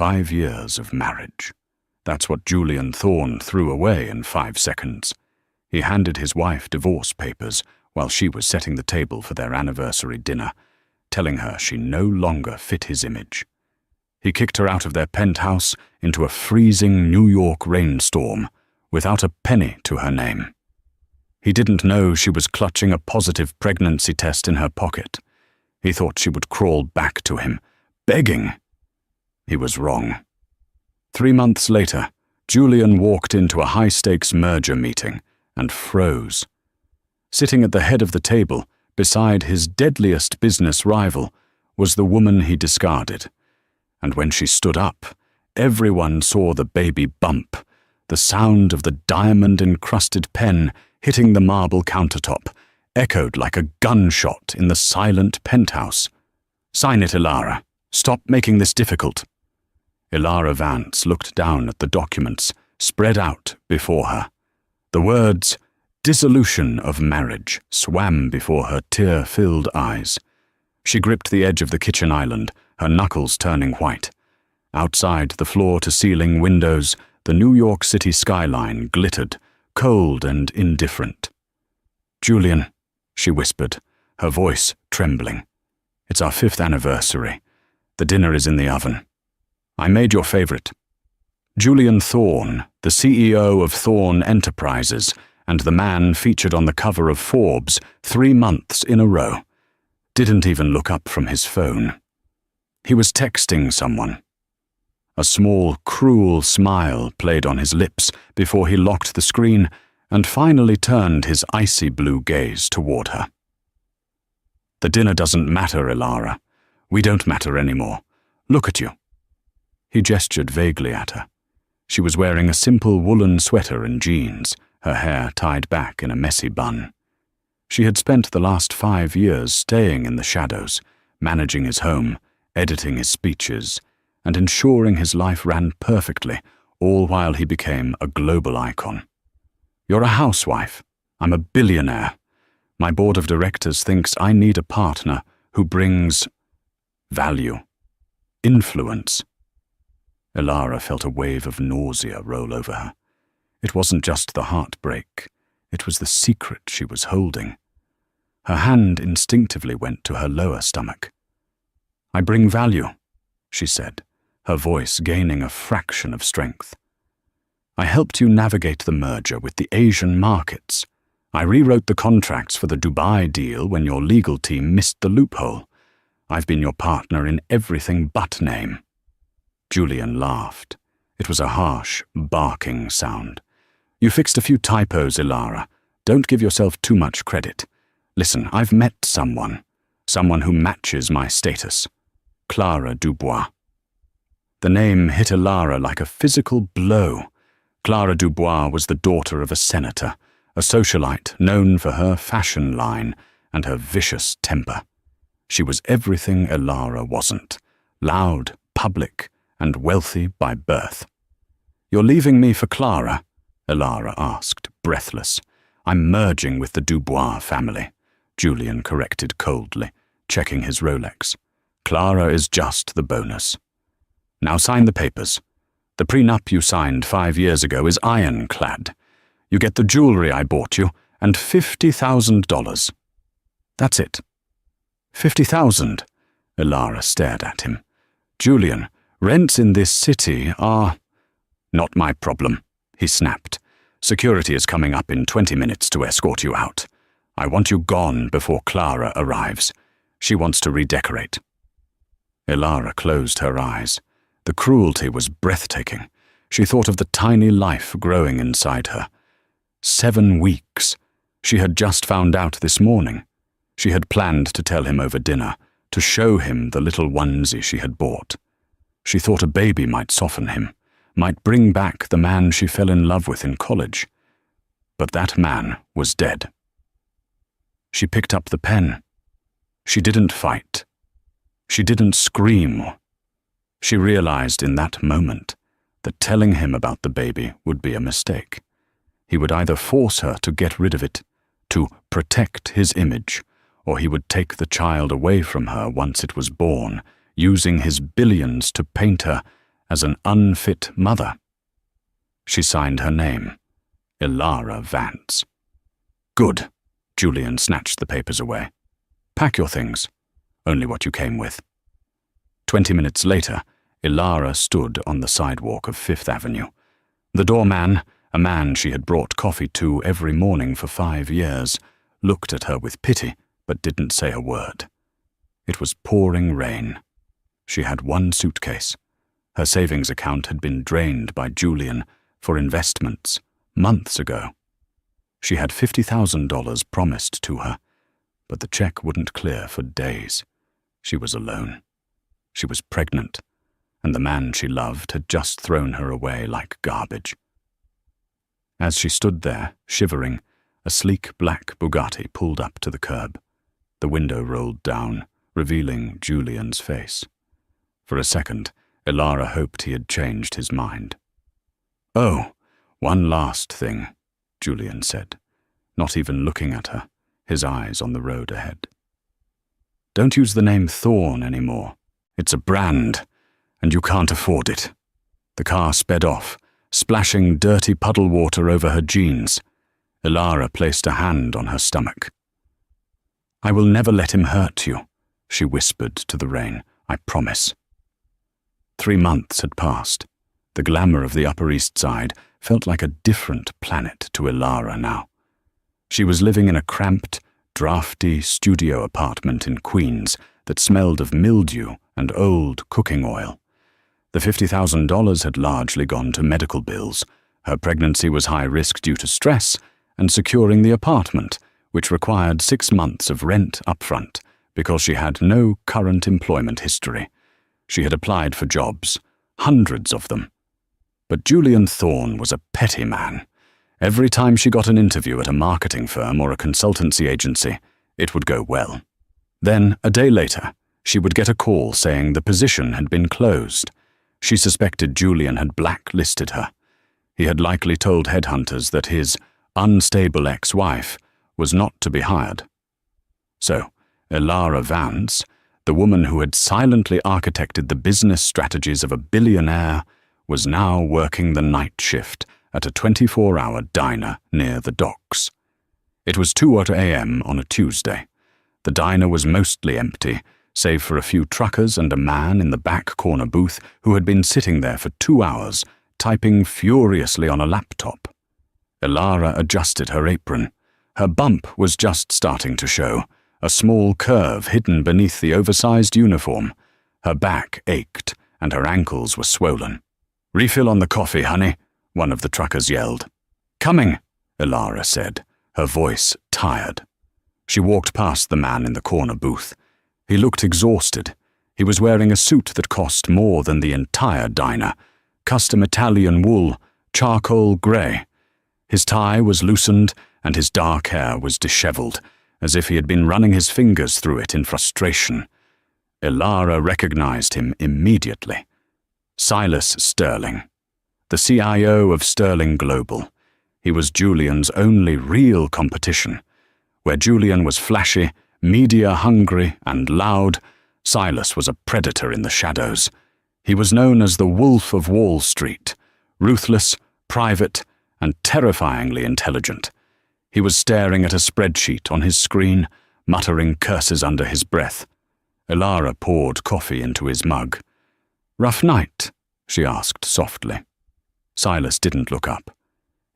5 years of marriage. That's what Julian Thorne threw away in 5 seconds. He handed his wife divorce papers while she was setting the table for their anniversary dinner, telling her she no longer fit his image. He kicked her out of their penthouse into a freezing New York rainstorm without a penny to her name. He didn't know she was clutching a positive pregnancy test in her pocket. He thought she would crawl back to him, begging. He was wrong. 3 months later, Julian walked into a high-stakes merger meeting and froze. Sitting at the head of the table, beside his deadliest business rival, was the woman he discarded. And when she stood up, everyone saw the baby bump, the sound of the diamond-encrusted pen hitting the marble countertop, echoed like a gunshot in the silent penthouse. "Sign it, Ilara. Stop making this difficult." Ilara Vance looked down at the documents spread out before her. The words, "Dissolution of marriage," swam before her tear-filled eyes. She gripped the edge of the kitchen island, her knuckles turning white. Outside the floor-to-ceiling windows, the New York City skyline glittered, cold and indifferent. "Julian," she whispered, her voice trembling. "It's our 5th anniversary. The dinner is in the oven. I made your favorite." Julian Thorne, the CEO of Thorne Enterprises and the man featured on the cover of Forbes 3 months in a row, didn't even look up from his phone. He was texting someone. A small, cruel smile played on his lips before he locked the screen and finally turned his icy blue gaze toward her. "The dinner doesn't matter, Ilara. We don't matter anymore. Look at you." He gestured vaguely at her. She was wearing a simple woolen sweater and jeans, her hair tied back in a messy bun. She had spent the last 5 years staying in the shadows, managing his home, editing his speeches, and ensuring his life ran perfectly, all while he became a global icon. "You're a housewife. I'm a billionaire. My board of directors thinks I need a partner who brings value, influence." Ilara felt a wave of nausea roll over her. It wasn't just the heartbreak, it was the secret she was holding. Her hand instinctively went to her lower stomach. "I bring value," she said, her voice gaining a fraction of strength. "I helped you navigate the merger with the Asian markets. I rewrote the contracts for the Dubai deal when your legal team missed the loophole. I've been your partner in everything but name." Julian laughed. It was a harsh, barking sound. "You fixed a few typos, Ilara. Don't give yourself too much credit. Listen, I've met someone who matches my status. Clara Dubois." The name hit Ilara like a physical blow. Clara Dubois was the daughter of a senator, a socialite known for her fashion line and her vicious temper. She was everything Ilara wasn't: loud, public, and wealthy by birth. "You're leaving me for Clara?" Ilara asked, breathless. "I'm merging with the Dubois family," Julian corrected coldly, checking his Rolex. "Clara is just the bonus. Now sign the papers. The prenup you signed 5 years ago is ironclad. You get the jewelry I bought you and $50,000. That's it." "50,000? Ilara stared at him. "Julian, rents in this city are—" "Not my problem," he snapped. "Security is coming up in 20 minutes to escort you out. I want you gone before Clara arrives. She wants to redecorate." Ilara closed her eyes. The cruelty was breathtaking. She thought of the tiny life growing inside her. 7 weeks. She had just found out this morning. She had planned to tell him over dinner, to show him the little onesie she had bought. She thought a baby might soften him, might bring back the man she fell in love with in college. But that man was dead. She picked up the pen. She didn't fight. She didn't scream. She realized in that moment that telling him about the baby would be a mistake. He would either force her to get rid of it, to protect his image, or he would take the child away from her once it was born, using his billions to paint her as an unfit mother. She signed her name, Ilara Vance. Good. Julian snatched the papers away. Pack your things. Only what you came with. 20 minutes later, Ilara stood on the sidewalk of Fifth Avenue. The doorman, a man she had brought coffee to every morning for 5 years, looked at her with pity but didn't say a word. It was pouring rain. She had one suitcase. Her savings account had been drained by Julian for investments months ago. She had $50,000 promised to her, but the check wouldn't clear for days. She was alone. She was pregnant, and the man she loved had just thrown her away like garbage. As she stood there, shivering, a sleek black Bugatti pulled up to the curb. The window rolled down, revealing Julian's face. For a second, Ilara hoped he had changed his mind. "Oh, one last thing," Julian said, not even looking at her, his eyes on the road ahead. "Don't use the name Thorne anymore. It's a brand, and you can't afford it." The car sped off, splashing dirty puddle water over her jeans. Ilara placed a hand on her stomach. "I will never let him hurt you," she whispered to the rain. "I promise." 3 months had passed. The glamour of the Upper East Side felt like a different planet to Ilara now. She was living in a cramped, drafty studio apartment in Queens that smelled of mildew and old cooking oil. The $50,000 had largely gone to medical bills. Her pregnancy was high risk due to stress, and securing the apartment, which required 6 months of rent upfront because she had no current employment history. She had applied for jobs, hundreds of them. But Julian Thorne was a petty man. Every time she got an interview at a marketing firm or a consultancy agency, it would go well. Then, a day later, she would get a call saying the position had been closed. She suspected Julian had blacklisted her. He had likely told headhunters that his unstable ex-wife was not to be hired. So, Ilara Vance, the woman who had silently architected the business strategies of a billionaire, was now working the night shift at a 24-hour diner near the docks. It was 2 a.m. on a Tuesday. The diner was mostly empty, save for a few truckers and a man in the back corner booth who had been sitting there for 2 hours, typing furiously on a laptop. Ilara adjusted her apron. Her bump was just starting to show, a small curve hidden beneath the oversized uniform. Her back ached, and her ankles were swollen. "Refill on the coffee, honey," one of the truckers yelled. "Coming," Ilara said, her voice tired. She walked past the man in the corner booth. He looked exhausted. He was wearing a suit that cost more than the entire diner, custom Italian wool, charcoal grey. His tie was loosened, and his dark hair was disheveled, as if he had been running his fingers through it in frustration. Ilara recognized him immediately. Silas Sterling, the CIO of Sterling Global. He was Julian's only real competition. Where Julian was flashy, media-hungry, and loud, Silas was a predator in the shadows. He was known as the Wolf of Wall Street, ruthless, private, and terrifyingly intelligent. He was staring at a spreadsheet on his screen, muttering curses under his breath. Ilara poured coffee into his mug. "Rough night?" she asked softly. Silas didn't look up.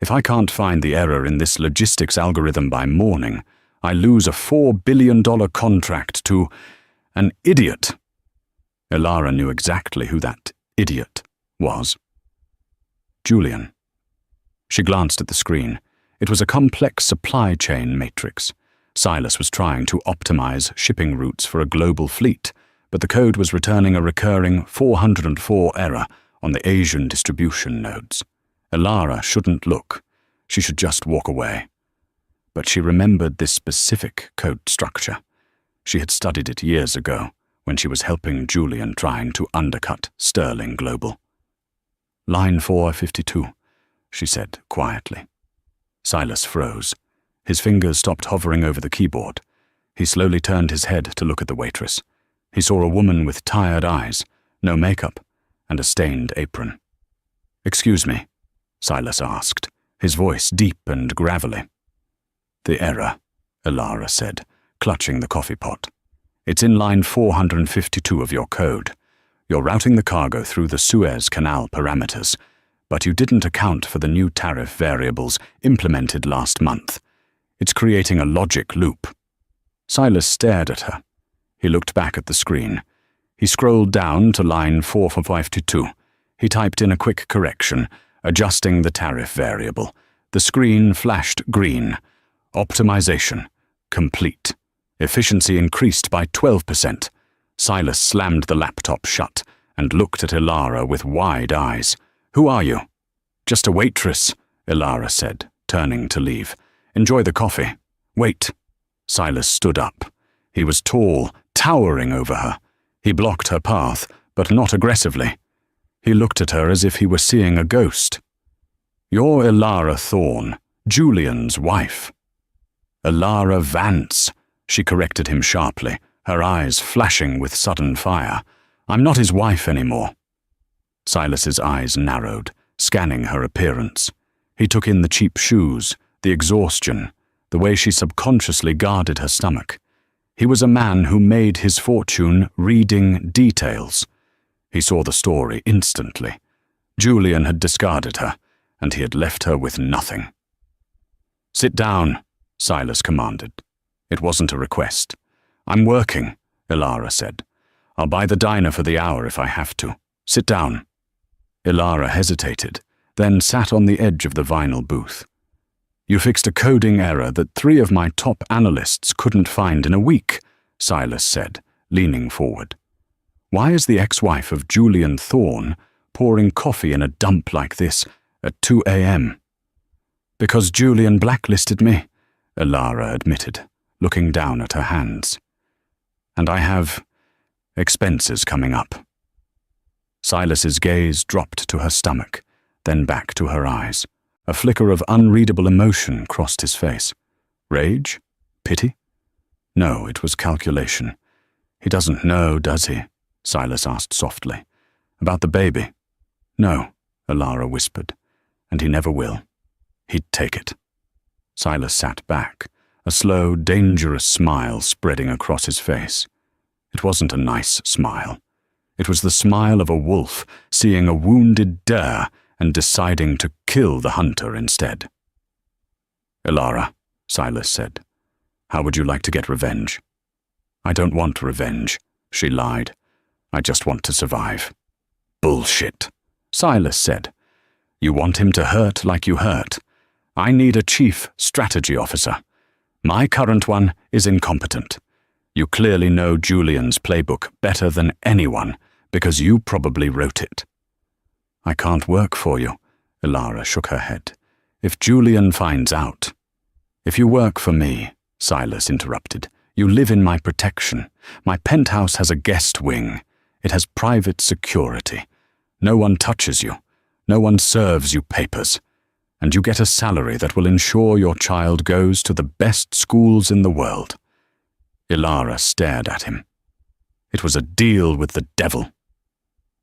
"If I can't find the error in this logistics algorithm by morning, I lose a $4 billion contract to an idiot." Ilara knew exactly who that idiot was. Julian. She glanced at the screen. It was a complex supply chain matrix. Silas was trying to optimize shipping routes for a global fleet, but the code was returning a recurring 404 error on the Asian distribution nodes. Ilara shouldn't look. She should just walk away. But she remembered this specific code structure. She had studied it years ago, when she was helping Julian trying to undercut Sterling Global. "Line 452, she said quietly. Silas froze. His fingers stopped hovering over the keyboard. He slowly turned his head to look at the waitress. He saw a woman with tired eyes, no makeup, and a stained apron. "Excuse me," Silas asked, his voice deep and gravelly. "The error," Ilara said, clutching the coffee pot. "It's in line 452 of your code. You're routing the cargo through the Suez Canal parameters, but you didn't account for the new tariff variables implemented last month. It's creating a logic loop." Silas stared at her. He looked back at the screen. He scrolled down to line 452. He typed in a quick correction, adjusting the tariff variable. The screen flashed green. Optimization. Complete. Efficiency increased by 12%. Silas slammed the laptop shut and looked at Ilara with wide eyes. "Who are you?" "Just a waitress," Ilara said, turning to leave. "Enjoy the coffee." "Wait." Silas stood up. He was tall, towering over her. He blocked her path, but not aggressively. He looked at her as if he were seeing a ghost. "You're Ilara Thorne, Julian's wife." "Ilara Vance," she corrected him sharply, her eyes flashing with sudden fire. "I'm not his wife anymore." Silas's eyes narrowed, scanning her appearance. He took in the cheap shoes, the exhaustion, the way she subconsciously guarded her stomach. He was a man who made his fortune reading details. He saw the story instantly. Julian had discarded her, and he had left her with nothing. "Sit down," Silas commanded. It wasn't a request. "I'm working," Ilara said. "I'll buy the diner for the hour if I have to. Sit down." Ilara hesitated, then sat on the edge of the vinyl booth. "You fixed a coding error that 3 of my top analysts couldn't find in a week," Silas said, leaning forward. "Why is the ex-wife of Julian Thorne pouring coffee in a dump like this at 2 a.m.? "Because Julian blacklisted me," Ilara admitted, looking down at her hands. "And I have expenses coming up." Silas's gaze dropped to her stomach, then back to her eyes. A flicker of unreadable emotion crossed his face. Rage? Pity? No, it was calculation. "He doesn't know, does he?" Silas asked softly. "About the baby?" "No," Ilara whispered. "And he never will. He'd take it." Silas sat back, a slow, dangerous smile spreading across his face. It wasn't a nice smile. It was the smile of a wolf seeing a wounded deer and deciding to kill the hunter instead. "Ilara," Silas said, "how would you like to get revenge?" "I don't want revenge," she lied. "I just want to survive." "Bullshit," Silas said. "You want him to hurt like you hurt. I need a chief strategy officer. My current one is incompetent. You clearly know Julian's playbook better than anyone because you probably wrote it." "I can't work for you," Ilara shook her head. "If Julian finds out." "If you work for me," Silas interrupted, "you live in my protection. My penthouse has a guest wing. It has private security. No one touches you. No one serves you papers. And you get a salary that will ensure your child goes to the best schools in the world." Ilara stared at him. It was a deal with the devil.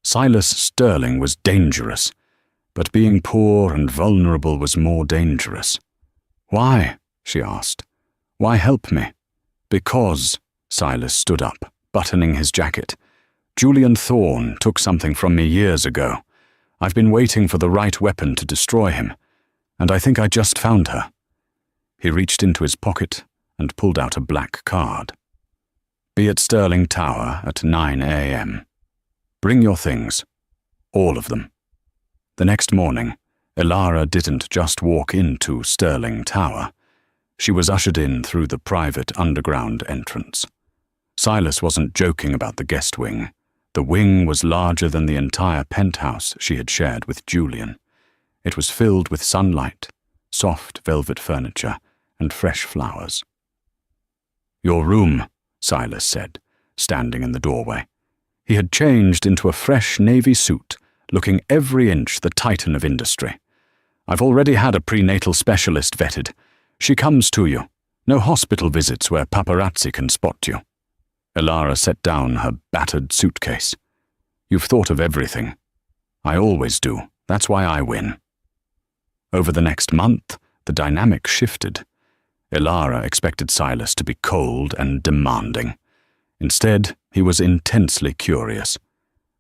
Silas Sterling was dangerous, but being poor and vulnerable was more dangerous. "Why?" she asked. "Why help me?" "Because," Silas stood up, buttoning his jacket. "Julian Thorne took something from me years ago. I've been waiting for the right weapon to destroy him, and I think I just found her." He reached into his pocket and pulled out a black card. "Be at Sterling Tower at 9 a.m. Bring your things. All of them." The next morning, Ilara didn't just walk into Sterling Tower. She was ushered in through the private underground entrance. Silas wasn't joking about the guest wing. The wing was larger than the entire penthouse she had shared with Julian. It was filled with sunlight, soft velvet furniture, and fresh flowers. "Your room," Silas said, standing in the doorway. He had changed into a fresh navy suit, looking every inch the titan of industry. "I've already had a prenatal specialist vetted. She comes to you. No hospital visits where paparazzi can spot you." Ilara set down her battered suitcase. "You've thought of everything," I always do. That's why I win. Over the next month, the dynamic shifted. Ilara expected Silas to be cold and demanding. Instead, he was intensely curious.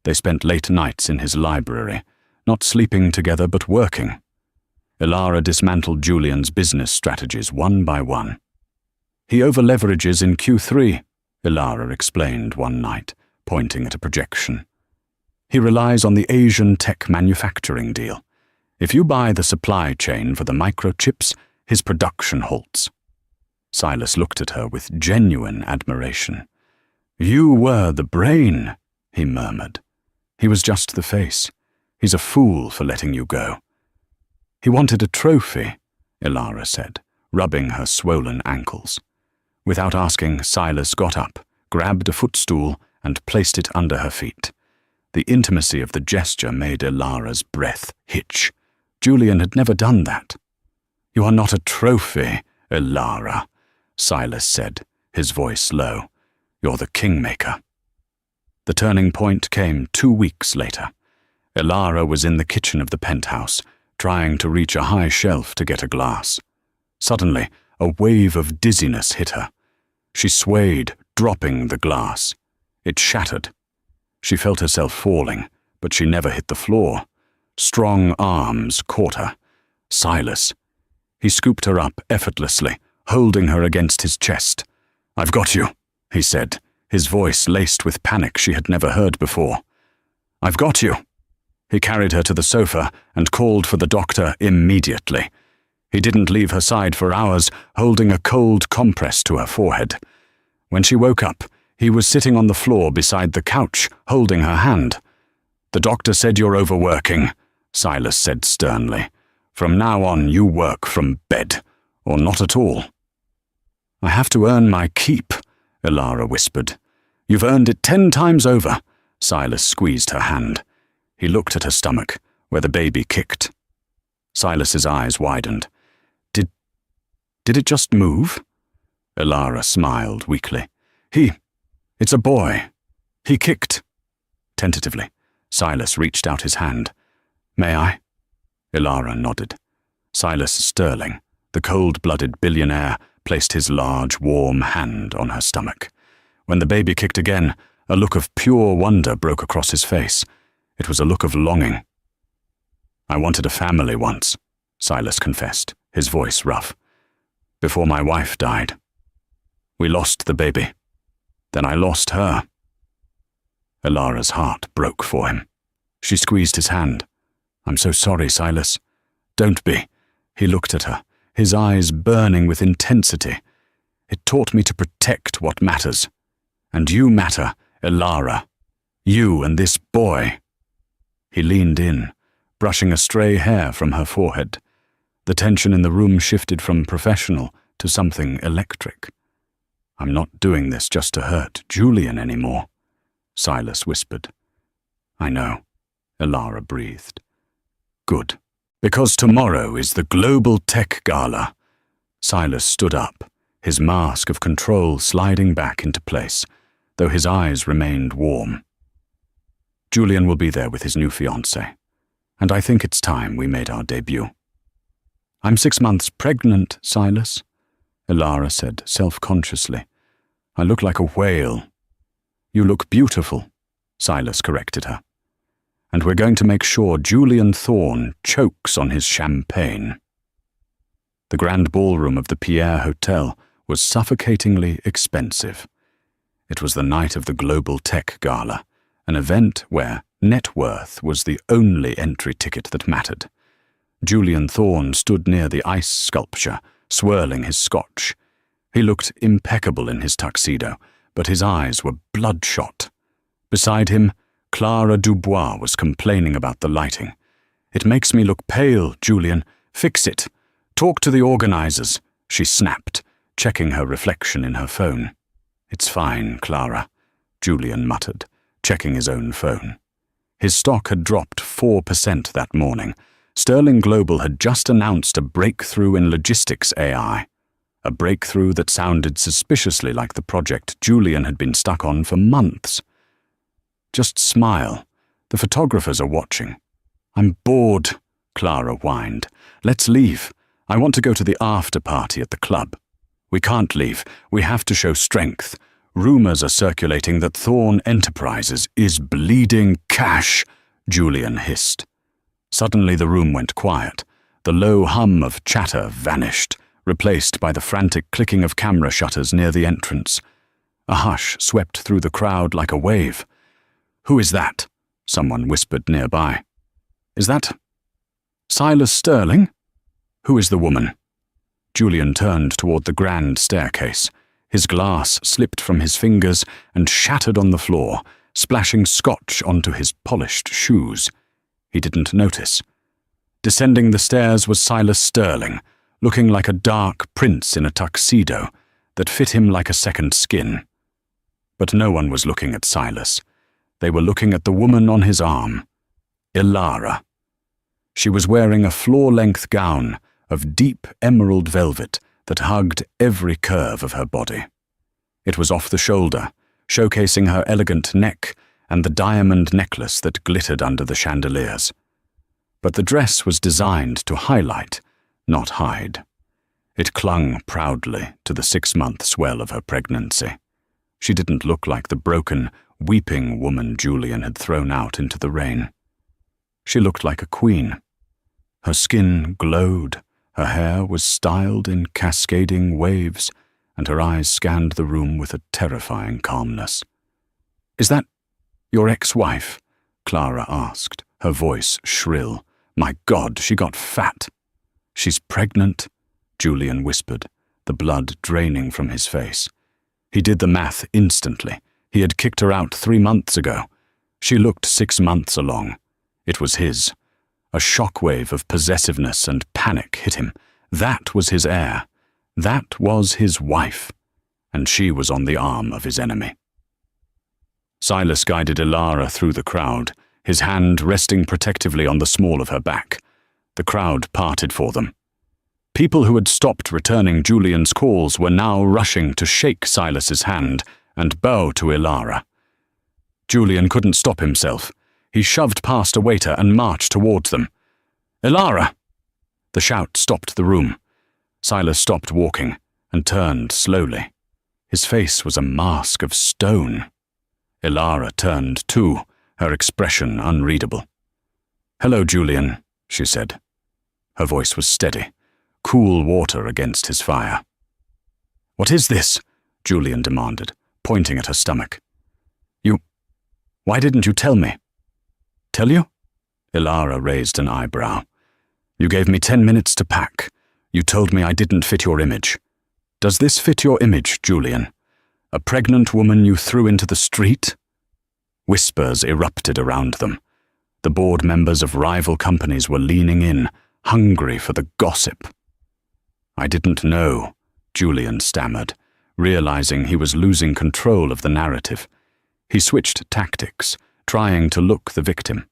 They spent late nights in his library, not sleeping together but working. Ilara dismantled Julian's business strategies one by one. He over-leverages in Q3, Ilara explained one night, pointing at a projection. He relies on the Asian tech manufacturing deal. If you buy the supply chain for the microchips, his production halts. Silas looked at her with genuine admiration. You were the brain, he murmured. He was just the face. He's a fool for letting you go. He wanted a trophy, Ilara said, rubbing her swollen ankles. Without asking, Silas got up, grabbed a footstool, and placed it under her feet. The intimacy of the gesture made Ilara's breath hitch. Julian had never done that. You are not a trophy, Ilara, Silas said, his voice low. You're the kingmaker. The turning point came 2 weeks later. Ilara was in the kitchen of the penthouse, trying to reach a high shelf to get a glass. Suddenly, a wave of dizziness hit her. She swayed, dropping the glass. It shattered. She felt herself falling, but she never hit the floor. Strong arms caught her. Silas. He scooped her up effortlessly, holding her against his chest. I've got you, he said, his voice laced with panic she had never heard before. I've got you. He carried her to the sofa and called for the doctor immediately. He didn't leave her side for hours, holding a cold compress to her forehead. When she woke up, he was sitting on the floor beside the couch, holding her hand. The doctor said you're overworking, Silas said sternly. From now on, you work from bed, or not at all. I have to earn my keep, Ilara whispered. You've earned it 10 times over. Silas squeezed her hand. He looked at her stomach, where the baby kicked. Silas's eyes widened. Did it just move? Ilara smiled weakly. It's a boy. He kicked. Tentatively, Silas reached out his hand. May I? Ilara nodded. Silas Sterling, the cold-blooded billionaire, placed his large, warm hand on her stomach. When the baby kicked again, a look of pure wonder broke across his face. It was a look of longing. I wanted a family once, Silas confessed, his voice rough. Before my wife died. We lost the baby. Then I lost her. Ilara's heart broke for him. She squeezed his hand. I'm so sorry, Silas. Don't be. He looked at her, his eyes burning with intensity. It taught me to protect what matters. And you matter, Ilara. You and this boy. He leaned in, brushing a stray hair from her forehead. The tension in the room shifted from professional to something electric. I'm not doing this just to hurt Julian anymore, Silas whispered. I know, Ilara breathed. Good. Because tomorrow is the Global Tech Gala. Silas stood up, his mask of control sliding back into place, though his eyes remained warm. Julian will be there with his new fiancée, and I think it's time we made our debut. I'm 6 months pregnant, Silas, Ilara said self-consciously. I look like a whale. You look beautiful, Silas corrected her. And we're going to make sure Julian Thorne chokes on his champagne. The grand ballroom of the Pierre Hotel was suffocatingly expensive. It was the night of the Global Tech Gala, an event where net worth was the only entry ticket that mattered. Julian Thorne stood near the ice sculpture, swirling his scotch. He looked impeccable in his tuxedo, but his eyes were bloodshot. Beside him, Clara Dubois was complaining about the lighting. It makes me look pale, Julian. Fix it. Talk to the organizers, she snapped, checking her reflection in her phone. It's fine, Clara, Julian muttered, checking his own phone. His stock had dropped 4% that morning. Sterling Global had just announced a breakthrough in logistics AI, a breakthrough that sounded suspiciously like the project Julian had been stuck on for months. Just smile. The photographers are watching, I'm bored, Clara whined. Let's leave. I want to go to the after party at the club. We can't leave. We have to show strength. Rumors are circulating that Thorn Enterprises is bleeding cash, Julian hissed. Suddenly the room went quiet. The low hum of chatter vanished, replaced by the frantic clicking of camera shutters near the entrance. A hush swept through the crowd like a wave. "Who is that?" someone whispered nearby. "Is that Silas Sterling? Who is the woman?" Julian turned toward the grand staircase. His glass slipped from his fingers and shattered on the floor, splashing scotch onto his polished shoes. He didn't notice. Descending the stairs was Silas Sterling, looking like a dark prince in a tuxedo that fit him like a second skin. But no one was looking at Silas. They were looking at the woman on his arm, Ilara. She was wearing a floor-length gown of deep emerald velvet that hugged every curve of her body. It was off the shoulder, showcasing her elegant neck and the diamond necklace that glittered under the chandeliers. But the dress was designed to highlight, not hide. It clung proudly to the 6-month swell of her pregnancy. She didn't look like the broken, weeping woman Julian had thrown out into the rain. She looked like a queen. Her skin glowed, her hair was styled in cascading waves, and her eyes scanned the room with a terrifying calmness. "Is that your ex-wife?" Clara asked, her voice shrill. "My God, she got fat." "She's pregnant," Julian whispered, the blood draining from his face. He did the math instantly. He had kicked her out 3 months ago. She looked 6 months along. It was his. A shockwave of possessiveness and panic hit him. That was his heir. That was his wife. And she was on the arm of his enemy. Silas guided Ilara through the crowd, his hand resting protectively on the small of her back. The crowd parted for them. People who had stopped returning Julian's calls were now rushing to shake Silas's hand and bow to Ilara. Julian couldn't stop himself. He shoved past a waiter and marched towards them. "Ilara!" The shout stopped the room. Silas stopped walking and turned slowly. His face was a mask of stone. Ilara turned too, her expression unreadable. "Hello, Julian," she said. Her voice was steady, cool water against his fire. "What is this?" Julian demanded, pointing at her stomach. Why didn't you tell me?" "Tell you?" Ilara raised an eyebrow. "You gave me 10 minutes to pack. You told me I didn't fit your image. Does this fit your image, Julian? A pregnant woman you threw into the street?" Whispers erupted around them. The board members of rival companies were leaning in, hungry for the gossip. "I didn't know," Julian stammered, realizing he was losing control of the narrative. He switched tactics, trying to look the victim.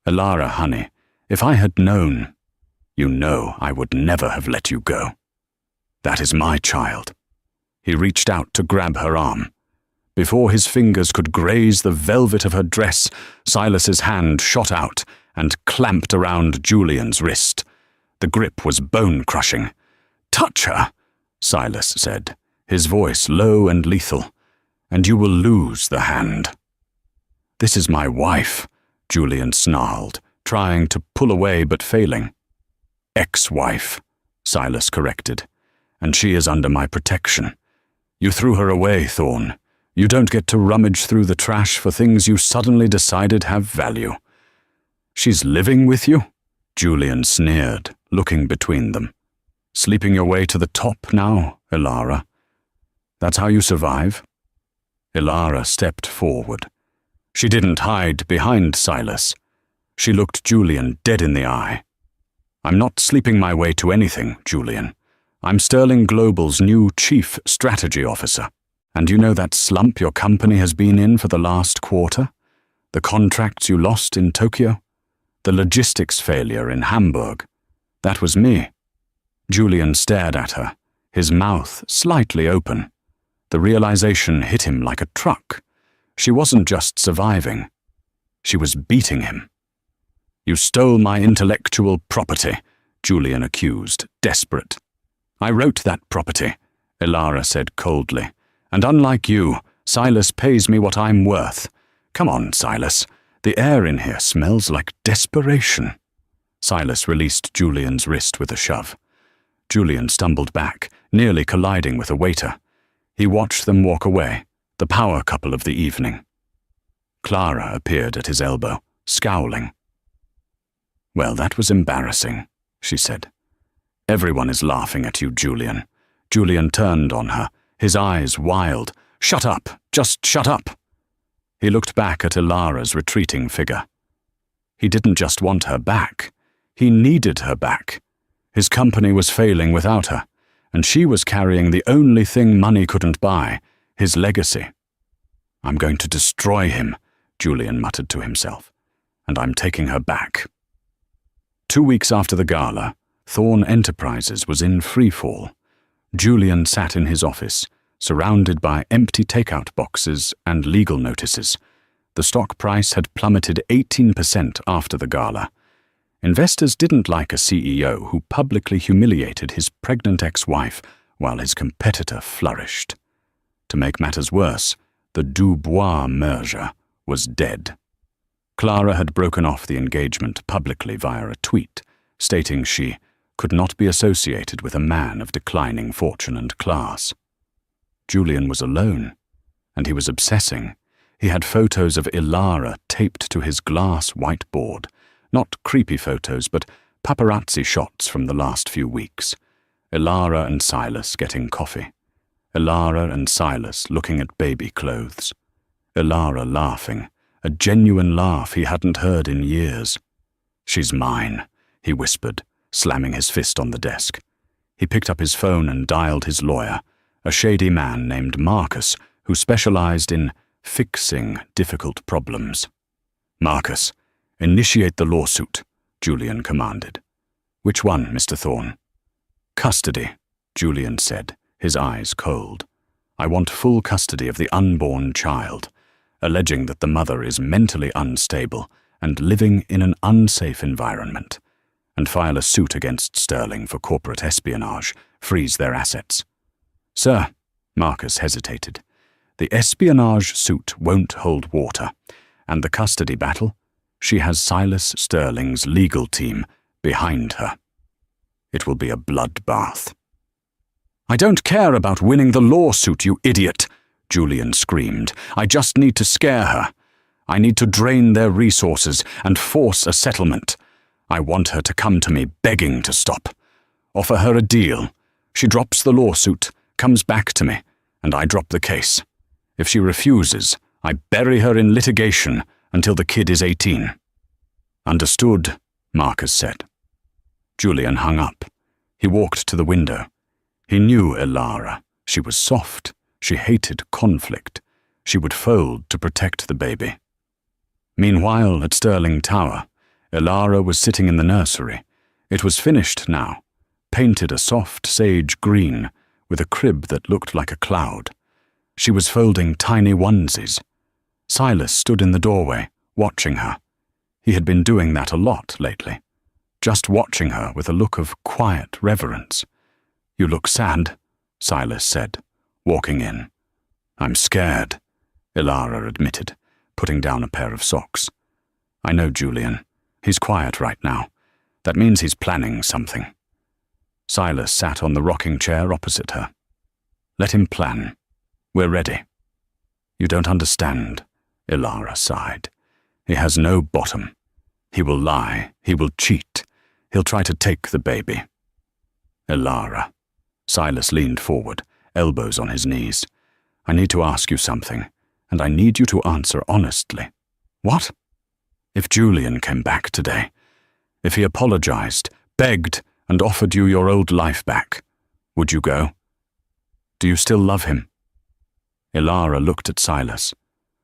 "Ilara, honey, if I had known, you know I would never have let you go. That is my child." He reached out to grab her arm. Before his fingers could graze the velvet of her dress, Silas's hand shot out and clamped around Julian's wrist. The grip was bone-crushing. "Touch her," Silas said, his voice low and lethal, "and you will lose the hand." "This is my wife," Julian snarled, trying to pull away but failing. "Ex-wife," Silas corrected, "and she is under my protection. You threw her away, Thorn. You don't get to rummage through the trash for things you suddenly decided have value." "She's living with you?" Julian sneered, looking between them. "Sleeping your way to the top now, Ilara? That's how you survive?" Ilara stepped forward. She didn't hide behind Silas. She looked Julian dead in the eye. "I'm not sleeping my way to anything, Julian. I'm Sterling Global's new Chief Strategy Officer. And you know that slump your company has been in for the last quarter? The contracts you lost in Tokyo? The logistics failure in Hamburg? That was me." Julian stared at her, his mouth slightly open. The realization hit him like a truck. She wasn't just surviving. She was beating him. You stole my intellectual property, Julian accused, desperate. I wrote that property, Elara said coldly, and unlike you, Silas pays me what I'm worth. Come on, Silas. The air in here smells like desperation. Silas released Julian's wrist with a shove. Julian stumbled back, nearly colliding with a waiter. He watched them walk away, the power couple of the evening. Clara appeared at his elbow, scowling. Well, that was embarrassing, she said. Everyone is laughing at you, Julian. Julian turned on her, his eyes wild. Shut up, just shut up. He looked back at Elara's retreating figure. He didn't just want her back. He needed her back. His company was failing without her, and she was carrying the only thing money couldn't buy, his legacy. I'm going to destroy him, Julian muttered to himself, and I'm taking her back. 2 weeks after the gala, Thorn Enterprises was in freefall. Julian sat in his office, surrounded by empty takeout boxes and legal notices. The stock price had plummeted 18% after the gala. Investors didn't like a CEO who publicly humiliated his pregnant ex-wife while his competitor flourished. To make matters worse, the Dubois merger was dead. Clara had broken off the engagement publicly via a tweet, stating she could not be associated with a man of declining fortune and class. Julian was alone, and he was obsessing. He had photos of Elara taped to his glass whiteboard, not creepy photos, but paparazzi shots from the last few weeks. Elara and Silas getting coffee. Elara and Silas looking at baby clothes. Elara laughing, a genuine laugh he hadn't heard in years. She's mine, he whispered, slamming his fist on the desk. He picked up his phone and dialed his lawyer, a shady man named Marcus who specialized in fixing difficult problems. Marcus, initiate the lawsuit, Julian commanded. Which one, Mr. Thorne? Custody, Julian said, his eyes cold. I want full custody of the unborn child, alleging that the mother is mentally unstable and living in an unsafe environment, and file a suit against Sterling for corporate espionage, freeze their assets. Sir, Marcus hesitated, the espionage suit won't hold water, and the custody battle, she has Silas Sterling's legal team behind her. It will be a bloodbath. I don't care about winning the lawsuit, you idiot, Julian screamed. I just need to scare her. I need to drain their resources and force a settlement. I want her to come to me begging to stop. Offer her a deal. She drops the lawsuit, comes back to me, and I drop the case. If she refuses, I bury her in litigation until the kid is 18. Understood, Marcus said. Julian hung up. He walked to the window. He knew Elara. She was soft. She hated conflict. She would fold to protect the baby. Meanwhile, at Sterling Tower, Elara was sitting in the nursery. It was finished now, painted a soft sage green, with a crib that looked like a cloud. She was folding tiny onesies. Silas stood in the doorway, watching her. He had been doing that a lot lately, just watching her with a look of quiet reverence. You look sad, Silas said, walking in. I'm scared, Elara admitted, putting down a pair of socks. I know Julian. He's quiet right now. That means he's planning something. Silas sat on the rocking chair opposite her. Let him plan. We're ready. You don't understand, Elara sighed. He has no bottom. He will lie. He will cheat. He'll try to take the baby. Elara. Silas leaned forward, elbows on his knees. I need to ask you something, and I need you to answer honestly. What? If Julian came back today, if he apologized, begged, and offered you your old life back, would you go? Do you still love him? Elara looked at Silas.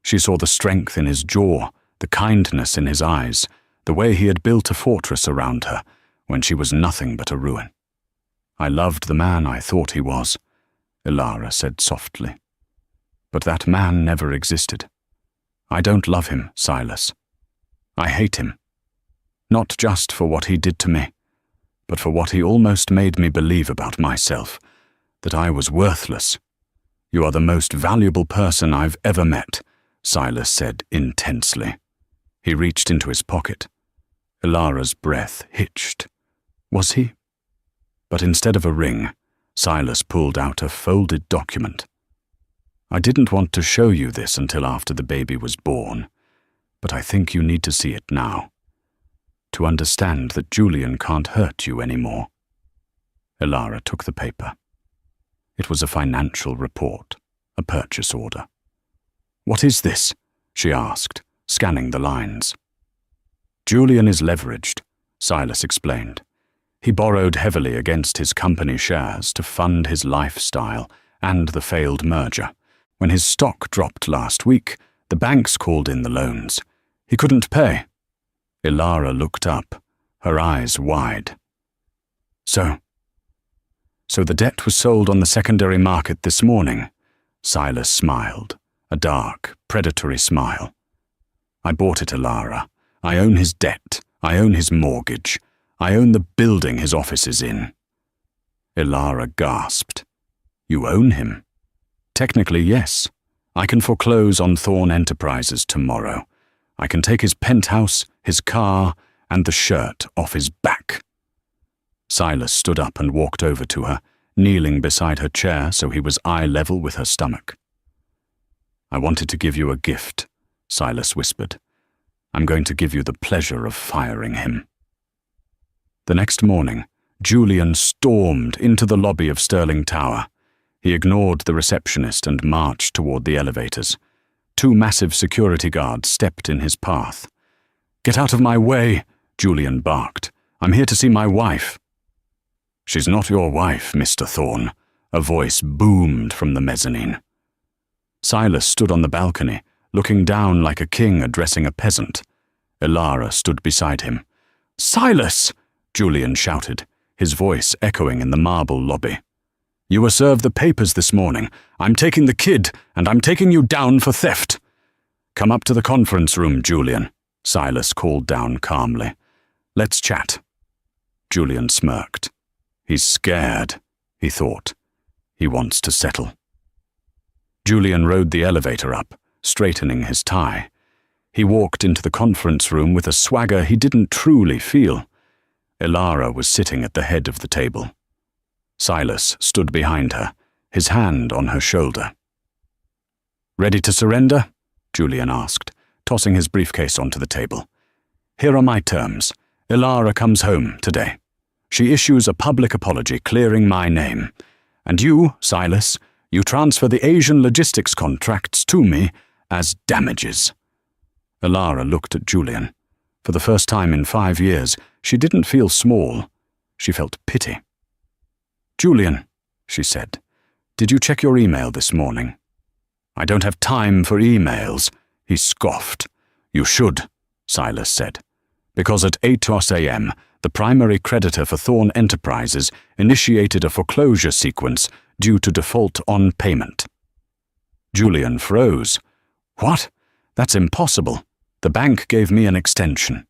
She saw the strength in his jaw, the kindness in his eyes, the way he had built a fortress around her when she was nothing but a ruin. I loved the man I thought he was, Elara said softly. But that man never existed. I don't love him, Silas. I hate him. not just for what he did to me, but for what he almost made me believe about myself, that I was worthless. You are the most valuable person I've ever met, Silas said intensely. He reached into his pocket. Ilara's breath hitched. Was he? But instead of a ring, Silas pulled out a folded document. I didn't want to show you this until after the baby was born, but I think you need to see it now, to understand that Julian can't hurt you anymore. Ilara took the paper. It was a financial report, a purchase order. What is this? She asked, scanning the lines. Julian is leveraged, Silas explained. He borrowed heavily against his company shares to fund his lifestyle and the failed merger. When his stock dropped last week, the banks called in the loans. He couldn't pay. Ilara looked up, her eyes wide. So the debt was sold on the secondary market this morning. Silas smiled, a dark, predatory smile. I bought it, Ilara. I own his debt. I own his mortgage. I own the building his office is in. Ilara gasped. You own him? Technically, yes. I can foreclose on Thorn Enterprises tomorrow. I can take his penthouse, his car, and the shirt off his back. Silas stood up and walked over to her, kneeling beside her chair so he was eye level with her stomach. I wanted to give you a gift, Silas whispered. I'm going to give you the pleasure of firing him. The next morning, Julian stormed into the lobby of Sterling Tower. He ignored the receptionist and marched toward the elevators. 2 massive security guards stepped in his path. Get out of my way, Julian barked. I'm here to see my wife. She's not your wife, Mr. Thorn, a voice boomed from the mezzanine. Silas stood on the balcony, looking down like a king addressing a peasant. Ilara stood beside him. Silas! Julian shouted, his voice echoing in the marble lobby. You were served the papers this morning. I'm taking the kid, and I'm taking you down for theft. Come up to the conference room, Julian, Silas called down calmly. Let's chat. Julian smirked. He's scared, he thought. He wants to settle. Julian rode the elevator up, straightening his tie. He walked into the conference room with a swagger he didn't truly feel. Ilara was sitting at the head of the table. Silas stood behind her, his hand on her shoulder. Ready to surrender? Julian asked, tossing his briefcase onto the table. Here are my terms. Ilara comes home today. She issues a public apology clearing my name. And you, Silas, you transfer the Asian logistics contracts to me as damages. Ilara looked at Julian. For the first time in 5 years, she didn't feel small. She felt pity. Julian, she said, did you check your email this morning? I don't have time for emails, he scoffed. You should, Silas said, because at 8 a.m., the primary creditor for Thorn Enterprises initiated a foreclosure sequence due to default on payment. Julian froze. What? That's impossible. The bank gave me an extension.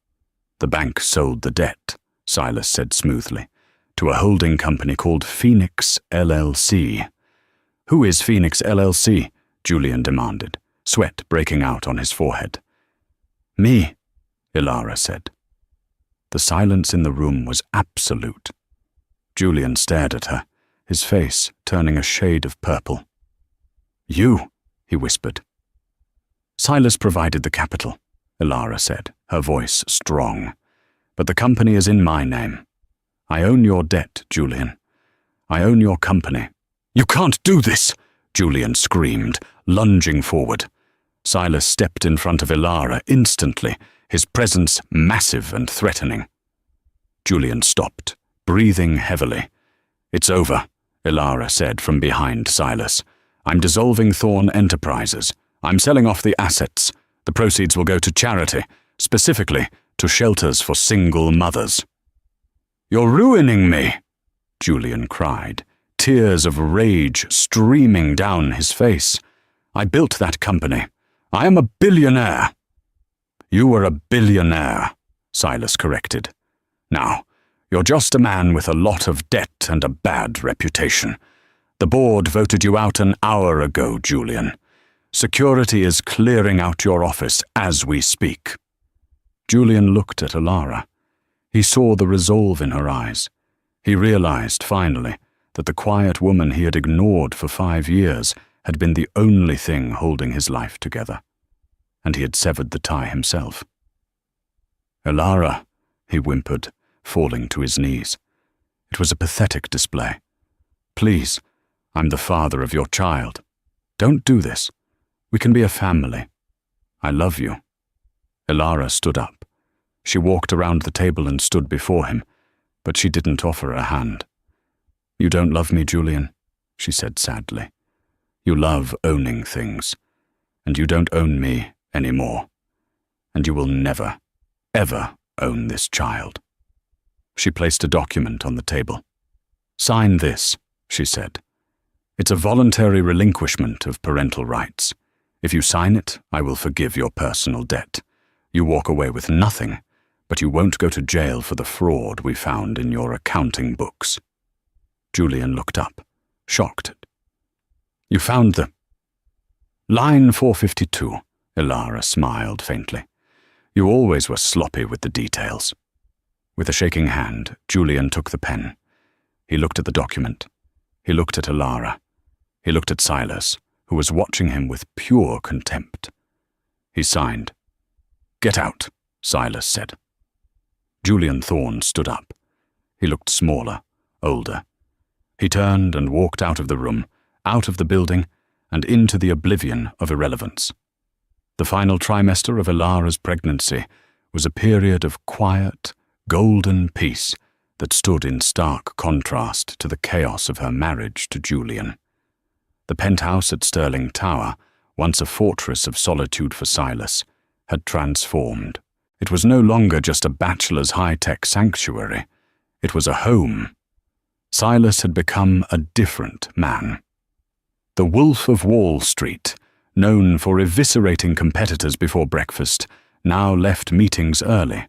The bank sold the debt, Silas said smoothly, to a holding company called Phoenix LLC. Who is Phoenix LLC? Julian demanded, sweat breaking out on his forehead. Me, Ilara said. The silence in the room was absolute. Julian stared at her, his face turning a shade of purple. You, he whispered. Silas provided the capital, Ilara said, her voice strong. But the company is in my name. I own your debt, Julian. I own your company. You can't do this, Julian screamed, lunging forward. Silas stepped in front of Ilara instantly, his presence massive and threatening. Julian stopped, breathing heavily. It's over, Ilara said from behind Silas. I'm dissolving Thorn Enterprises. I'm selling off the assets. The proceeds will go to charity, specifically to shelters for single mothers. You're ruining me, Julian cried, tears of rage streaming down his face. I built that company. I am a billionaire. You were a billionaire, Silas corrected. "Now, you're just a man with a lot of debt and a bad reputation. The board voted you out an hour ago, Julian. Security is clearing out your office as we speak." Julian looked at Alara. He saw the resolve in her eyes. He realized, finally, that the quiet woman he had ignored for 5 years had been the only thing holding his life together. And he had severed the tie himself. "Alara," he whimpered, falling to his knees. It was a pathetic display. "Please, I'm the father of your child. Don't do this. We can be a family. I love you." Alara stood up. She walked around the table and stood before him, but she didn't offer a hand. "You don't love me, Julian," she said sadly. "You love owning things, and you don't own me anymore. And you will never, ever own this child." She placed a document on the table. "Sign this," she said. "It's a voluntary relinquishment of parental rights. If you sign it, I will forgive your personal debt. You walk away with nothing, but you won't go to jail for the fraud we found in your accounting books." Julian looked up, shocked. "You found the—" "Line 452, Alara smiled faintly. "You always were sloppy with the details." With a shaking hand, Julian took the pen. He looked at the document. He looked at Alara. He looked at Silas, who was watching him with pure contempt. He signed. "Get out," Silas said. Julian Thorne stood up. He looked smaller, older. He turned and walked out of the room, out of the building, and into the oblivion of irrelevance. The final trimester of Alara's pregnancy was a period of quiet, golden peace that stood in stark contrast to the chaos of her marriage to Julian. The penthouse at Stirling Tower, once a fortress of solitude for Silas, had transformed. It was no longer just a bachelor's high-tech sanctuary. It was a home. Silas had become a different man. The Wolf of Wall Street, known for eviscerating competitors before breakfast, now left meetings early.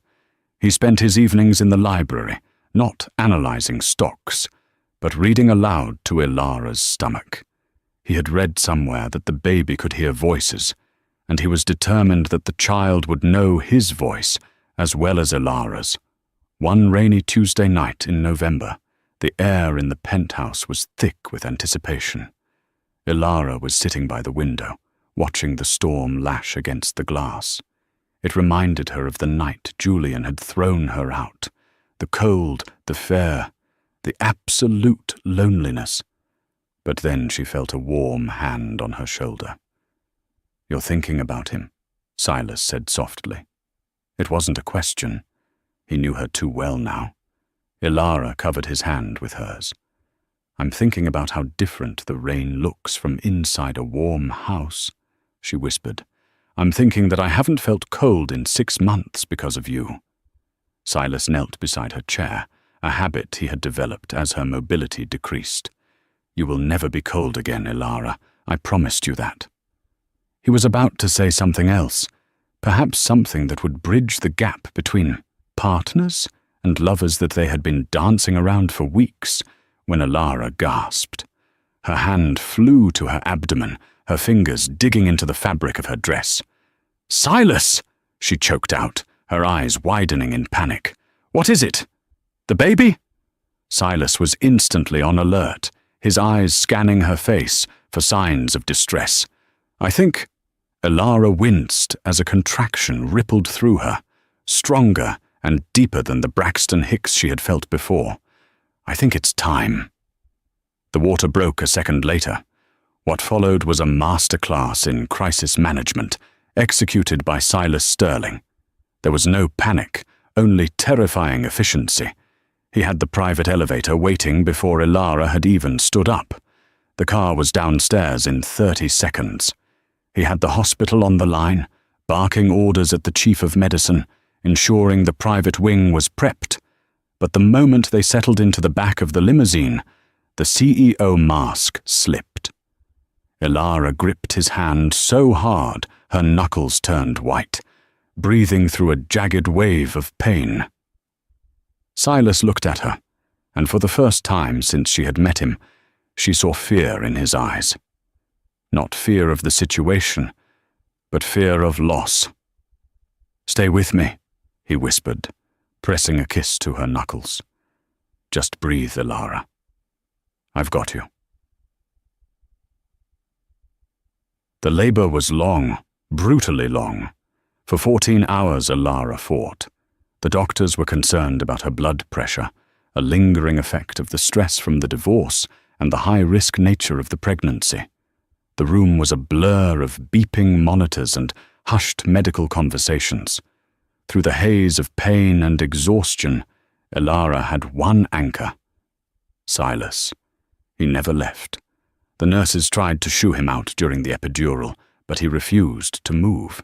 He spent his evenings in the library, not analyzing stocks, but reading aloud to Alara's stomach. He had read somewhere that the baby could hear voices, and he was determined that the child would know his voice as well as Alara's. One rainy Tuesday night in November, the air in the penthouse was thick with anticipation. Alara was sitting by the window, watching the storm lash against the glass. It reminded her of the night Julian had thrown her out, the cold, the fear, the absolute loneliness. But then she felt a warm hand on her shoulder. "You're thinking about him," Silas said softly. It wasn't a question. He knew her too well now. Alara covered his hand with hers. "I'm thinking about how different the rain looks from inside a warm house," she whispered. "I'm thinking that I haven't felt cold in 6 months because of you." Silas knelt beside her chair, a habit he had developed as her mobility decreased. "You will never be cold again, Alara. I promised you that." He was about to say something else, perhaps something that would bridge the gap between partners and lovers that they had been dancing around for weeks, when Alara gasped. Her hand flew to her abdomen, her fingers digging into the fabric of her dress. "Silas!" she choked out, her eyes widening in panic. "What is it? The baby?" Silas was instantly on alert, his eyes scanning her face for signs of distress. "I think—" Alara winced as a contraction rippled through her, stronger and deeper than the Braxton Hicks she had felt before. "I think it's time." The water broke a second later. What followed was a masterclass in crisis management, executed by Silas Sterling. There was no panic, only terrifying efficiency. He had the private elevator waiting before Alara had even stood up. The car was downstairs in 30 seconds. He had the hospital on the line, barking orders at the chief of medicine, ensuring the private wing was prepped. But the moment they settled into the back of the limousine, the CEO mask slipped. Alara gripped his hand so hard her knuckles turned white. breathing through a jagged wave of pain. Silas looked at her, and for the first time since she had met him, she saw fear in his eyes. Not fear of the situation, but fear of loss. "Stay with me," he whispered, pressing a kiss to her knuckles. "Just breathe, Elara. I've got you." The labor was long, brutally long. For 14 hours Elara fought. The doctors were concerned about her blood pressure, a lingering effect of the stress from the divorce and the high-risk nature of the pregnancy. The room was a blur of beeping monitors and hushed medical conversations. Through the haze of pain and exhaustion, Elara had one anchor: Silas. He never left. The nurses tried to shoo him out during the epidural, but he refused to move.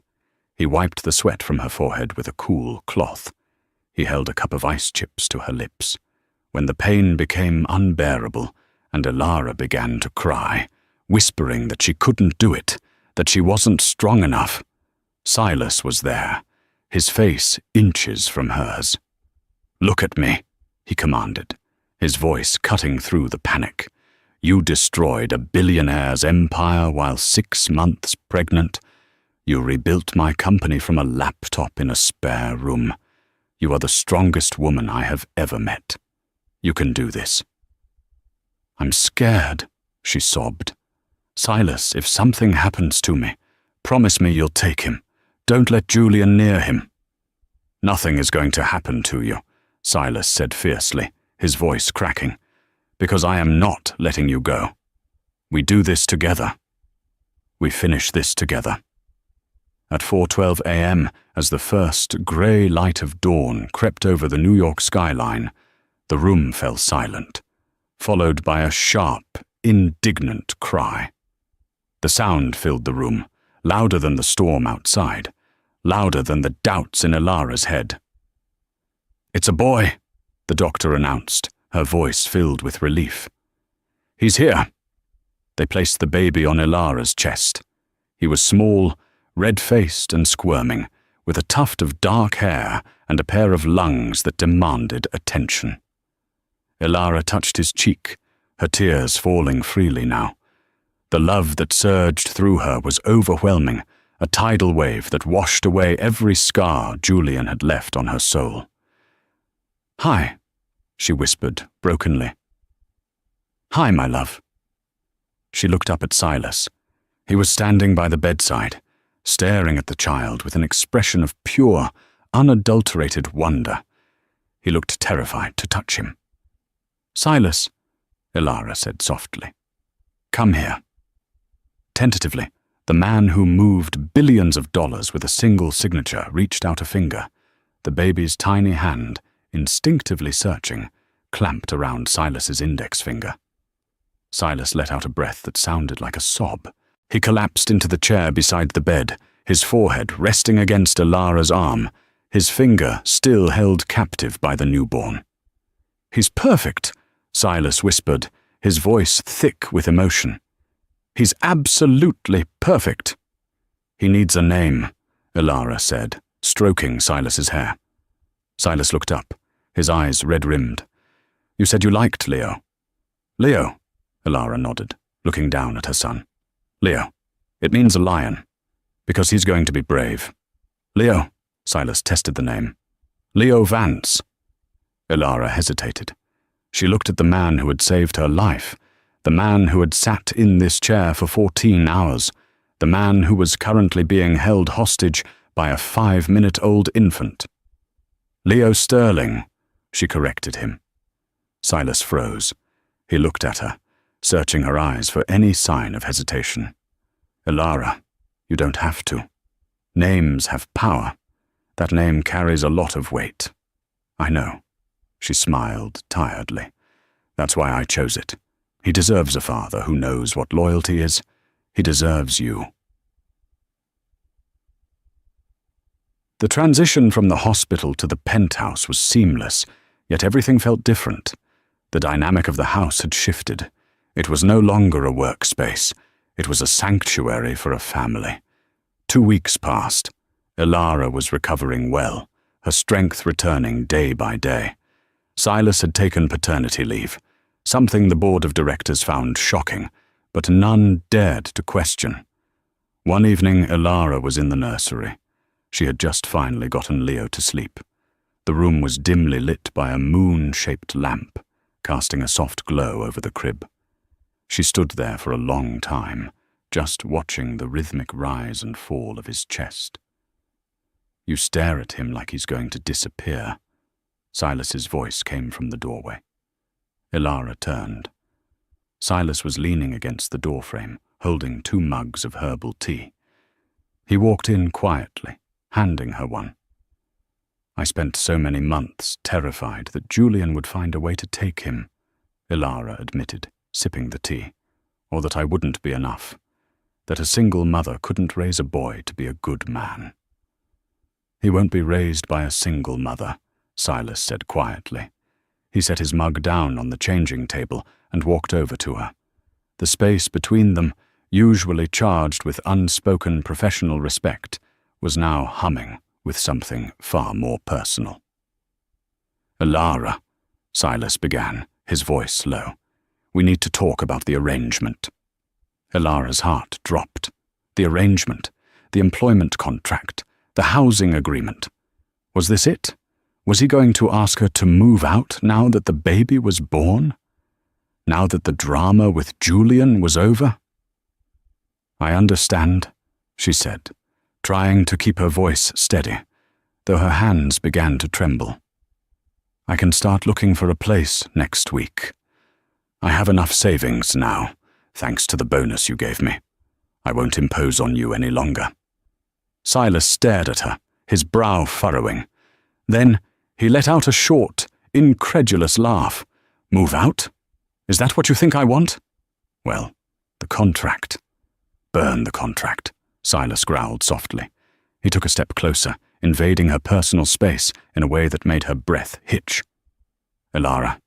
He wiped the sweat from her forehead with a cool cloth. He held a cup of ice chips to her lips. When the pain became unbearable, and Elara began to cry, whispering that she couldn't do it, that she wasn't strong enough, Silas was there, his face inches from hers. "Look at me," he commanded, his voice cutting through the panic. "You destroyed a billionaire's empire while 6 months pregnant. You rebuilt my company from a laptop in a spare room. You are the strongest woman I have ever met. You can do this." "I'm scared," she sobbed. "Silas, if something happens to me, promise me you'll take him. Don't let Julian near him." "Nothing is going to happen to you," Silas said fiercely, his voice cracking, "because I am not letting you go. We do this together. We finish this together." At 4:12 a.m., as the first grey light of dawn crept over the New York skyline, the room fell silent, followed by a sharp, indignant cry. The sound filled the room, louder than the storm outside, louder than the doubts in Elara's head. "It's a boy," the doctor announced, her voice filled with relief. "He's here." They placed the baby on Elara's chest. He was small, red-faced and squirming, with a tuft of dark hair and a pair of lungs that demanded attention. Elara touched his cheek, her tears falling freely now. The love that surged through her was overwhelming, a tidal wave that washed away every scar Julian had left on her soul. "Hi," she whispered brokenly. "Hi, my love." She looked up at Silas. He was standing by the bedside, staring at the child with an expression of pure, unadulterated wonder. He looked terrified to touch him. "Silas," Elara said softly, "come here." Tentatively, the man who moved billions of dollars with a single signature reached out a finger. The baby's tiny hand, instinctively searching, clamped around Silas's index finger. Silas let out a breath that sounded like a sob. He collapsed into the chair beside the bed, his forehead resting against Elara's arm, his finger still held captive by the newborn. "He's perfect," Silas whispered, his voice thick with emotion. "He's absolutely perfect." "He needs a name," Elara said, stroking Silas's hair. Silas looked up, his eyes red-rimmed. "You said you liked Leo." "Leo," Elara nodded, looking down at her son. "Leo. It means a lion, because he's going to be brave." "Leo," Silas tested the name. "Leo Vance." Elara hesitated. She looked at the man who had saved her life, the man who had sat in this chair for 14 hours, the man who was currently being held hostage by a 5-minute-old infant. "Leo Sterling," she corrected him. Silas froze. He looked at her, searching her eyes for any sign of hesitation. "Elara, you don't have to. Names have power. That name carries a lot of weight." "I know." She smiled tiredly. "That's why I chose it. He deserves a father who knows what loyalty is. He deserves you." The transition from the hospital to the penthouse was seamless, yet everything felt different. The dynamic of the house had shifted. It was no longer a workspace. It was a sanctuary for a family. 2 weeks passed. Elara was recovering well, her strength returning day by day. Silas had taken paternity leave, something the board of directors found shocking, but none dared to question. One evening, Elara was in the nursery. She had just finally gotten Leo to sleep. The room was dimly lit by a moon-shaped lamp, casting a soft glow over the crib. She stood there for a long time, just watching the rhythmic rise and fall of his chest. "You stare at him like he's going to disappear." Silas's voice came from the doorway. Elara turned. Silas was leaning against the doorframe, holding 2 mugs of herbal tea. He walked in quietly, handing her one. "I spent so many months terrified that Julian would find a way to take him," Elara admitted, sipping the tea, "or that I wouldn't be enough, that a single mother couldn't raise a boy to be a good man." "He won't be raised by a single mother," Silas said quietly. He set his mug down on the changing table and walked over to her. The space between them, usually charged with unspoken professional respect, was now humming with something far more personal. "Elara," Silas began, his voice low, "we need to talk about the arrangement." Elara's heart dropped. The arrangement, the employment contract, the housing agreement. Was this it? Was he going to ask her to move out now that the baby was born? Now that the drama with Julian was over? "I understand," she said, trying to keep her voice steady, though her hands began to tremble. "I can start looking for a place next week. I have enough savings now, thanks to the bonus you gave me. I won't impose on you any longer." Silas stared at her, his brow furrowing. Then he let out a short, incredulous laugh. "Move out? Is that what you think I want? Well, the contract." "Burn the contract," Silas growled softly. He took a step closer, invading her personal space in a way that made her breath hitch. "Elara,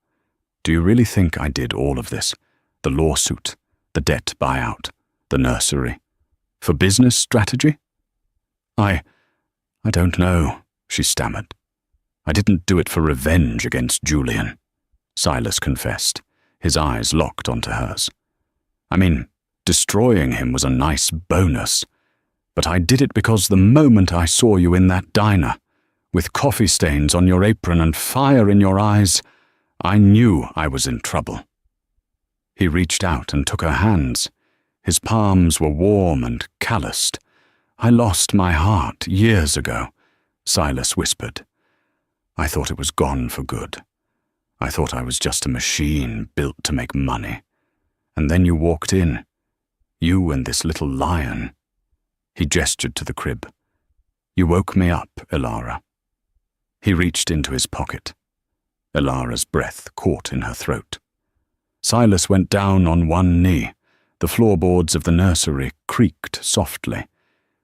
do you really think I did all of this? The lawsuit, the debt buyout, the nursery, for business strategy?" I don't know," she stammered. "I didn't do it for revenge against Julian," Silas confessed, his eyes locked onto hers. "I mean, destroying him was a nice bonus, but I did it because the moment I saw you in that diner, with coffee stains on your apron and fire in your eyes, I knew I was in trouble." He reached out and took her hands. His palms were warm and calloused. "I lost my heart years ago," Silas whispered. "I thought it was gone for good. I thought I was just a machine built to make money. And then you walked in. You and this little lion." He gestured to the crib. "You woke me up, Elara." He reached into his pocket. Elara's breath caught in her throat. Silas went down on one knee. The floorboards of the nursery creaked softly.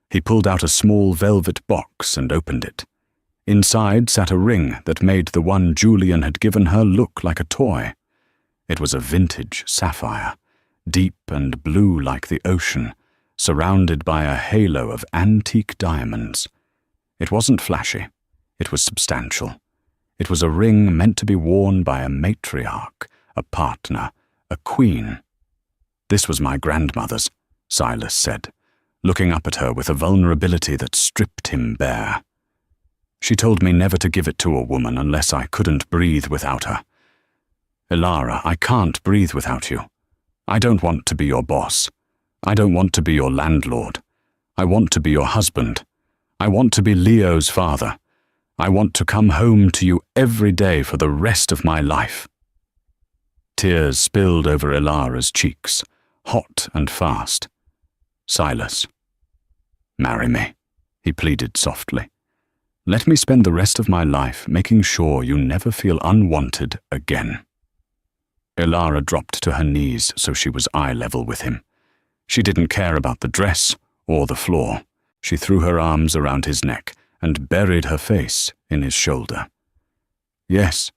He pulled out a small velvet box and opened it. Inside sat a ring that made the one Julian had given her look like a toy. It was a vintage sapphire, deep and blue like the ocean, surrounded by a halo of antique diamonds. It wasn't flashy. It was substantial. It was a ring meant to be worn by a matriarch, a partner, a queen. "This was my grandmother's," Silas said, looking up at her with a vulnerability that stripped him bare. "She told me never to give it to a woman unless I couldn't breathe without her. Elara, I can't breathe without you. I don't want to be your boss. I don't want to be your landlord. I want to be your husband. I want to be Leo's father. I want to come home to you every day for the rest of my life." Tears spilled over Elara's cheeks, hot and fast. "Silas, marry me," he pleaded softly. "Let me spend the rest of my life making sure you never feel unwanted again." Elara dropped to her knees so she was eye level with him. She didn't care about the dress or the floor. She threw her arms around his neck and buried her face in his shoulder. "Yes,"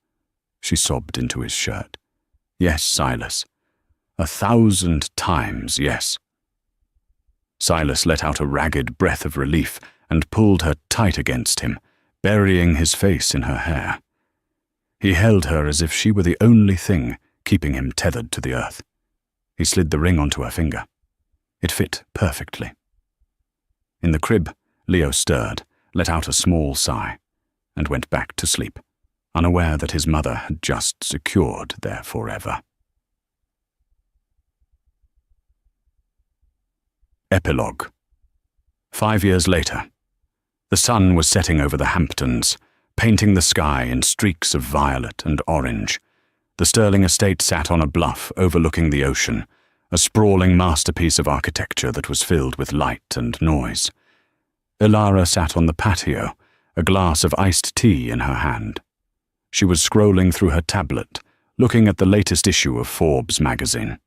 she sobbed into his shirt. "Yes, Silas. 1,000 times yes." Silas let out a ragged breath of relief and pulled her tight against him, burying his face in her hair. He held her as if she were the only thing keeping him tethered to the earth. He slid the ring onto her finger. It fit perfectly. In the crib, Leo stirred, let out a small sigh, and went back to sleep, unaware that his mother had just secured their forever. Epilogue. 5 years later. The sun was setting over the Hamptons, painting the sky in streaks of violet and orange. The Stirling estate sat on a bluff overlooking the ocean, a sprawling masterpiece of architecture that was filled with light and noise. Ilara sat on the patio, a glass of iced tea in her hand. She was scrolling through her tablet, looking at the latest issue of Forbes magazine.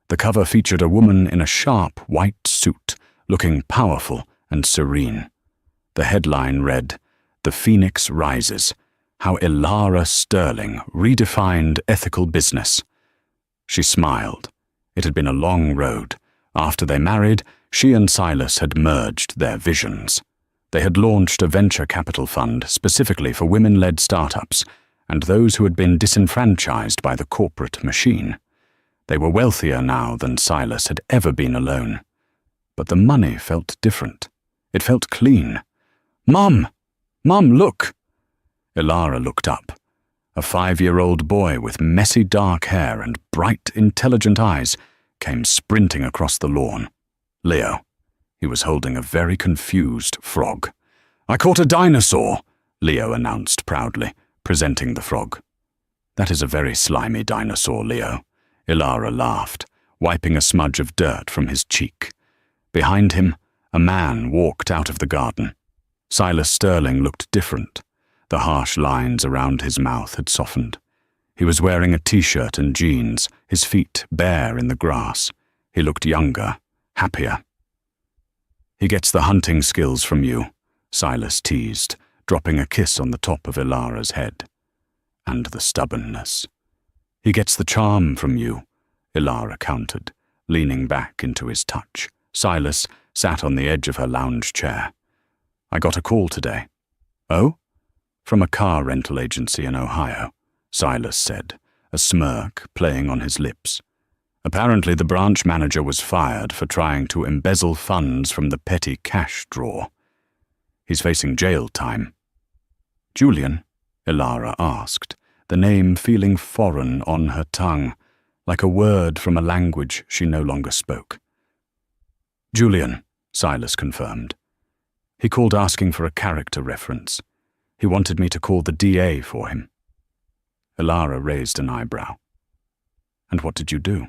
The cover featured a woman in a sharp white suit, looking powerful and serene. The headline read, "The Phoenix Rises, How Ilara Stirling Redefined Ethical Business." She smiled. It had been a long road. After they married, she and Silas had merged their visions. They had launched a venture capital fund specifically for women-led startups and those who had been disenfranchised by the corporate machine. They were wealthier now than Silas had ever been alone. But the money felt different. It felt clean. "Mum! Mum, look!" Ilara looked up. A 5-year-old boy with messy dark hair and bright, intelligent eyes came sprinting across the lawn. Leo. He was holding a very confused frog. "I caught a dinosaur," Leo announced proudly, presenting the frog. "That is a very slimy dinosaur, Leo." Ilara laughed, wiping a smudge of dirt from his cheek. Behind him, a man walked out of the garden. Silas Stirling looked different. The harsh lines around his mouth had softened. He was wearing a t-shirt and jeans, his feet bare in the grass. He looked younger, happier. "He gets the hunting skills from you," Silas teased, dropping a kiss on the top of Ilara's head. "And the stubbornness." "He gets the charm from you," Ilara countered, leaning back into his touch. Silas sat on the edge of her lounge chair. "I got a call today." "Oh?" "From a car rental agency in Ohio," Silas said, a smirk playing on his lips. "Apparently the branch manager was fired for trying to embezzle funds from the petty cash drawer. He's facing jail time." "Julian?" Ilara asked, the name feeling foreign on her tongue, like a word from a language she no longer spoke. "Julian," Silas confirmed. "He called asking for a character reference. He wanted me to call the DA for him." Ilara raised an eyebrow. "And what did you do?"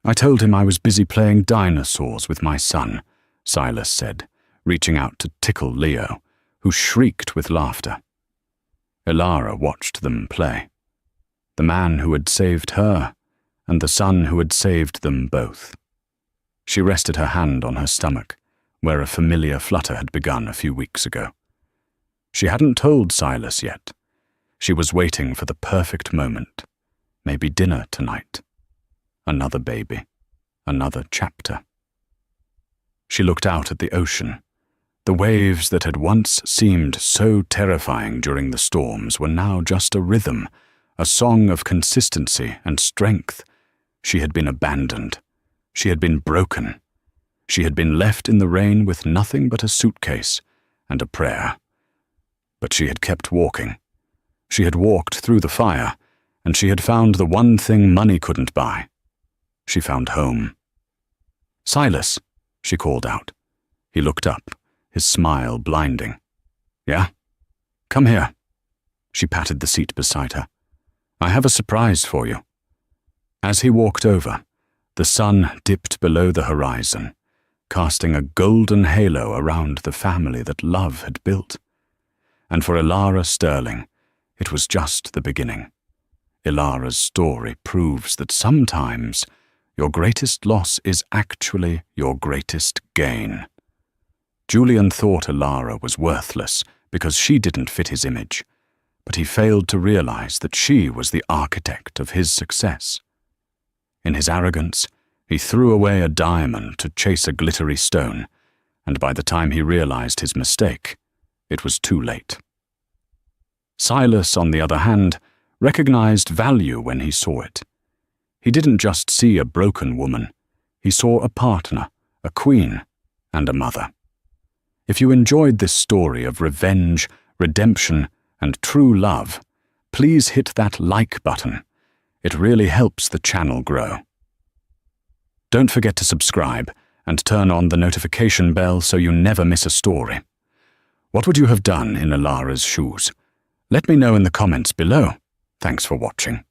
"I told him I was busy playing dinosaurs with my son," Silas said, reaching out to tickle Leo, who shrieked with laughter. Ilara watched them play. The man who had saved her, and the son who had saved them both. She rested her hand on her stomach, where a familiar flutter had begun a few weeks ago. She hadn't told Silas yet. She was waiting for the perfect moment. Maybe dinner tonight. Another baby. Another chapter. She looked out at the ocean. The waves that had once seemed so terrifying during the storms were now just a rhythm, a song of consistency and strength. She had been abandoned. She had been broken. She had been left in the rain with nothing but a suitcase and a prayer. But she had kept walking. She had walked through the fire, and she had found the one thing money couldn't buy. She found home. "Silas," she called out. He looked up, his smile blinding. "Yeah? Come here." She patted the seat beside her. "I have a surprise for you." As he walked over, the sun dipped below the horizon, casting a golden halo around the family that love had built. And for Ilara Stirling, it was just the beginning. Ilara's story proves that sometimes your greatest loss is actually your greatest gain. Julian thought Ilara was worthless because she didn't fit his image, but he failed to realize that she was the architect of his success. In his arrogance, he threw away a diamond to chase a glittery stone, and by the time he realized his mistake, it was too late. Silas, on the other hand, recognized value when he saw it. He didn't just see a broken woman, he saw a partner, a queen, and a mother. If you enjoyed this story of revenge, redemption, and true love, please hit that like button. It really helps the channel grow. Don't forget to subscribe and turn on the notification bell so you never miss a story. What would you have done in Alara's shoes? Let me know in the comments below. Thanks for watching.